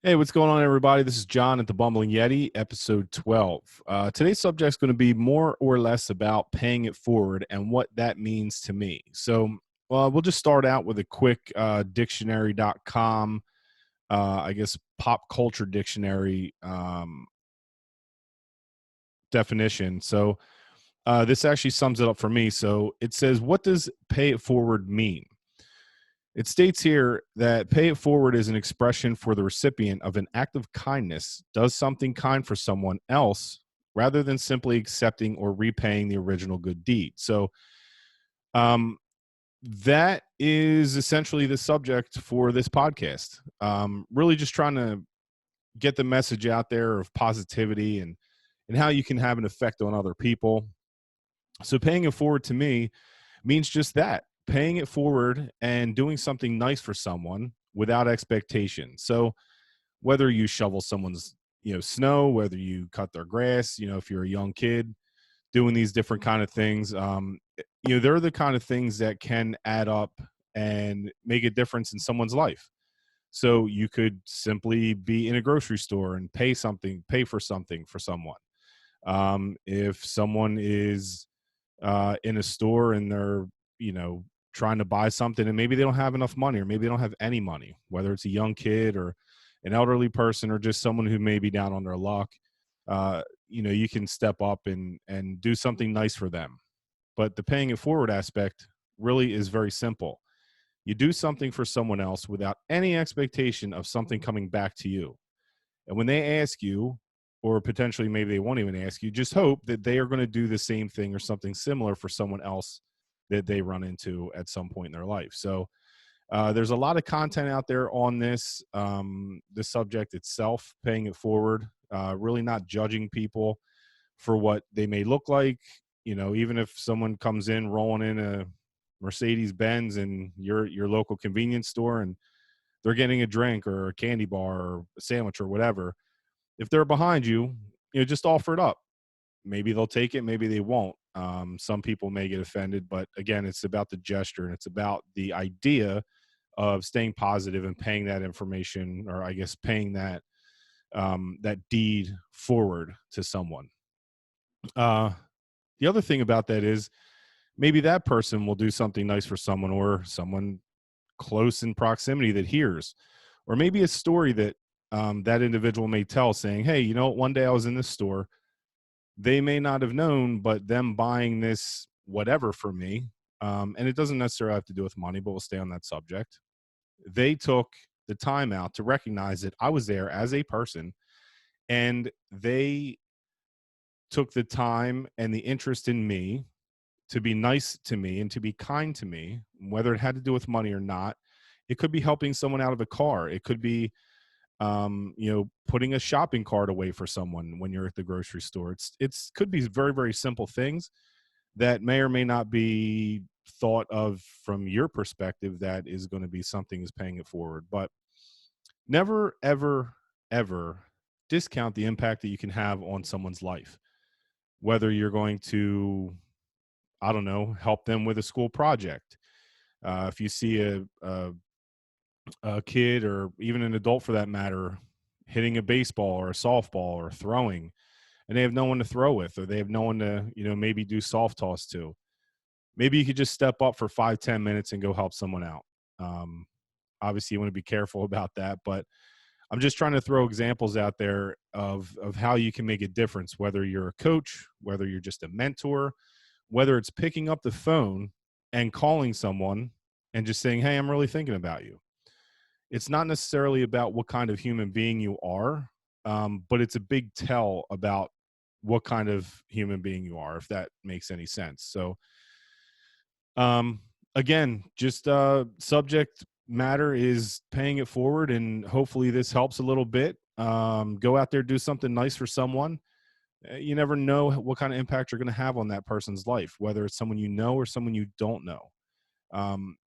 Hey, what's going on, everybody? This is John at the Bumbling Yeti, episode 12. Today's subject is going to be more or less about paying it forward and what that means to me. We'll just start out with a quick dictionary.com, I guess, pop culture dictionary definition. This actually sums it up for me. So, it says, what does pay it forward mean? It states here that pay it forward is an expression for the recipient of an act of kindness, does something kind for someone else rather than simply accepting or repaying the original good deed. Um, that is essentially the subject for this podcast. Really just trying to get the message out there of positivity and how you can have an effect on other people. So paying it forward to me means just that, paying it forward and doing something nice for someone without expectation. So whether you shovel someone's, snow, whether you cut their grass, if you're a young kid doing these different kind of things, they're the kind of things that can add up and make a difference in someone's life. So you could simply be in a grocery store and pay for something for someone. If someone is in a store and they're, you know, trying to buy something and maybe they don't have enough money or maybe they don't have any money, whether it's a young kid or an elderly person or just someone who may be down on their luck, you can step up and do something nice for them. But the paying it forward aspect really is very simple. You do something for someone else without any expectation of something coming back to you. And when they ask you, or potentially maybe they won't even ask you, just hope that they are going to do the same thing or something similar for someone else that they run into at some point in their life. There's a lot of content out there on this subject itself, paying it forward, really not judging people for what they may look like. Even if someone comes in rolling in a Mercedes Benz in your local convenience store and they're getting a drink or a candy bar or a sandwich or whatever, if they're behind you, just offer it up. Maybe they'll take it, maybe they won't. Some people may get offended, but again, it's about the gesture and it's about the idea of staying positive and paying that information, or I guess paying that deed forward to someone. The other thing about that is maybe that person will do something nice for someone or someone close in proximity that hears, or maybe a story that that individual may tell saying, hey, one day I was in this store. They may not have known, but them buying this whatever for me, and it doesn't necessarily have to do with money, but we'll stay on that subject. They took the time out to recognize that I was there as a person, and they took the time and the interest in me to be nice to me and to be kind to me, whether it had to do with money or not. It could be helping someone out of a car. It could be putting a shopping cart away for someone when you're at the grocery store. It's could be very, very simple things that may or may not be thought of from your perspective that is going to be something is paying it forward. But never, ever, ever discount the impact that you can have on someone's life. Whether you're going to, I don't know, help them with a school project. If you see a kid or even an adult for that matter hitting a baseball or a softball or throwing and they have no one to throw with, or they have no one to, maybe do soft toss to, maybe you could just step up for 5-10 minutes and go help someone out. um, Obviously you want to be careful about that, but I'm just trying to throw examples out there of how you can make a difference, whether you're a coach, whether you're just a mentor, whether it's picking up the phone and calling someone and just saying, hey, I'm really thinking about you. It's not necessarily about what kind of human being you are, but it's a big tell about what kind of human being you are, if that makes any sense. Um, Again, just subject matter is paying it forward, and hopefully this helps a little bit. Go out there, do something nice for someone. You never know what kind of impact you're going to have on that person's life, whether it's someone you know or someone you don't know. Um,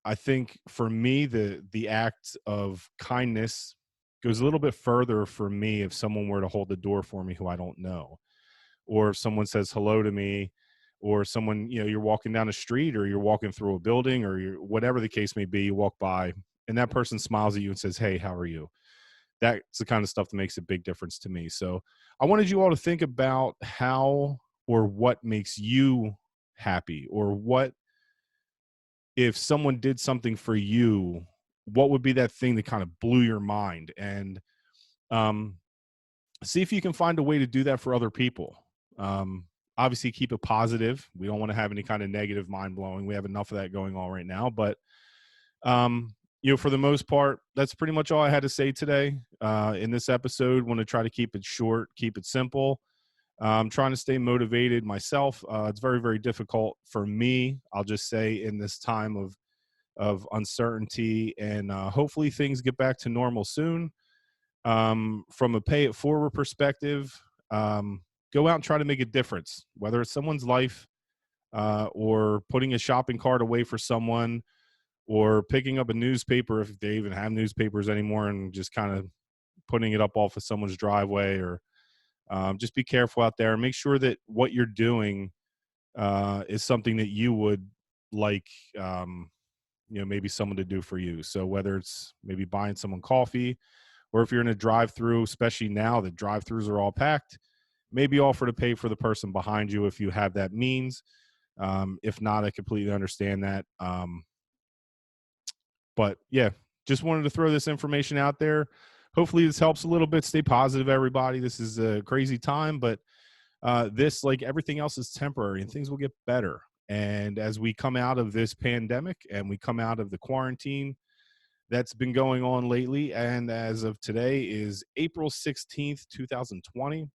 I think for me, the act of kindness goes a little bit further for me if someone were to hold the door for me who I don't know, or if someone says hello to me, or someone, you're walking down the street or you're walking through a building or you're, whatever the case may be, you walk by and that person smiles at you and says, hey, how are you? That's the kind of stuff that makes a big difference to me. So I wanted you all to think about how or what makes you happy, or what, if someone did something for you, what would be that thing that kind of blew your mind? And um, see if you can find a way to do that for other people. Um, Obviously, keep it positive. We don't want to have any kind of negative mind blowing. We have enough of that going on right now. But for the most part, that's pretty much all I had to say today in this episode. Want to try to keep it short, keep it simple. I'm trying to stay motivated myself. It's very, very difficult for me, I'll just say, in this time of uncertainty, and hopefully things get back to normal soon. From a pay it forward perspective, go out and try to make a difference, whether it's someone's life, or putting a shopping cart away for someone, or picking up a newspaper if they even have newspapers anymore, and just kind of putting it up off of someone's driveway, or just be careful out there and make sure that what you're doing is something that you would like, maybe someone to do for you. So whether it's maybe buying someone coffee, or if you're in a drive-through, especially now that drive-throughs are all packed, maybe offer to pay for the person behind you if you have that means. If not, I completely understand that. But yeah, just wanted to throw this information out there. Hopefully this helps a little bit. Stay positive, everybody. This is a crazy time, but this, like everything else, is temporary and things will get better. And as we come out of this pandemic and we come out of the quarantine that's been going on lately, and as of today is April 16th, 2020,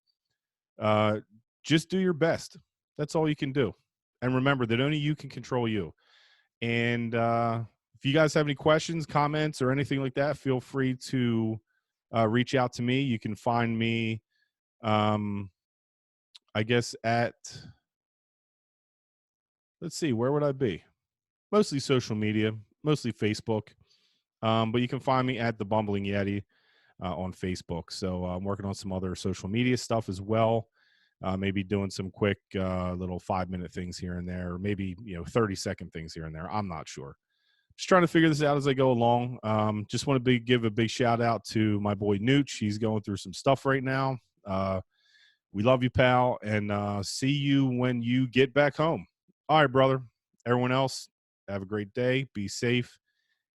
uh, just do your best. That's all you can do. And remember that only you can control you. And if you guys have any questions, comments, or anything like that, feel free to reach out to me. You can find me, I guess, at, let's see, where would I be? Mostly social media, mostly Facebook. But you can find me at the Bumbling Yeti on Facebook. So I'm working on some other social media stuff as well. Maybe doing some quick little 5-minute things here and there, or maybe 30-second things here and there. I'm not sure. Just trying to figure this out as I go along. Just want to give a big shout out to my boy Nooch. He's going through some stuff right now. We love you, pal, and see you when you get back home. All right, brother. Everyone else, have a great day. Be safe.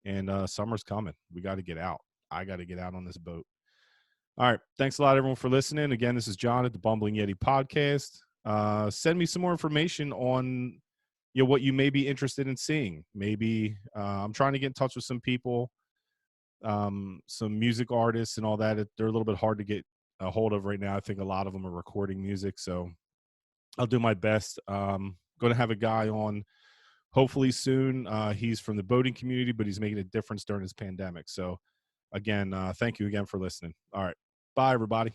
And summer's coming. We got to get out. I got to get out on this boat. All right. Thanks a lot, everyone, for listening. Again, this is John at the Bumbling Yeti podcast. Send me some more information on what you may be interested in seeing. Maybe I'm trying to get in touch with some people, some music artists and all that. They're a little bit hard to get a hold of right now. I think a lot of them are recording music, so I'll do my best. Going to have a guy on hopefully soon. He's from the boating community, but he's making a difference during this pandemic. So again, thank you again for listening. All right. Bye, everybody.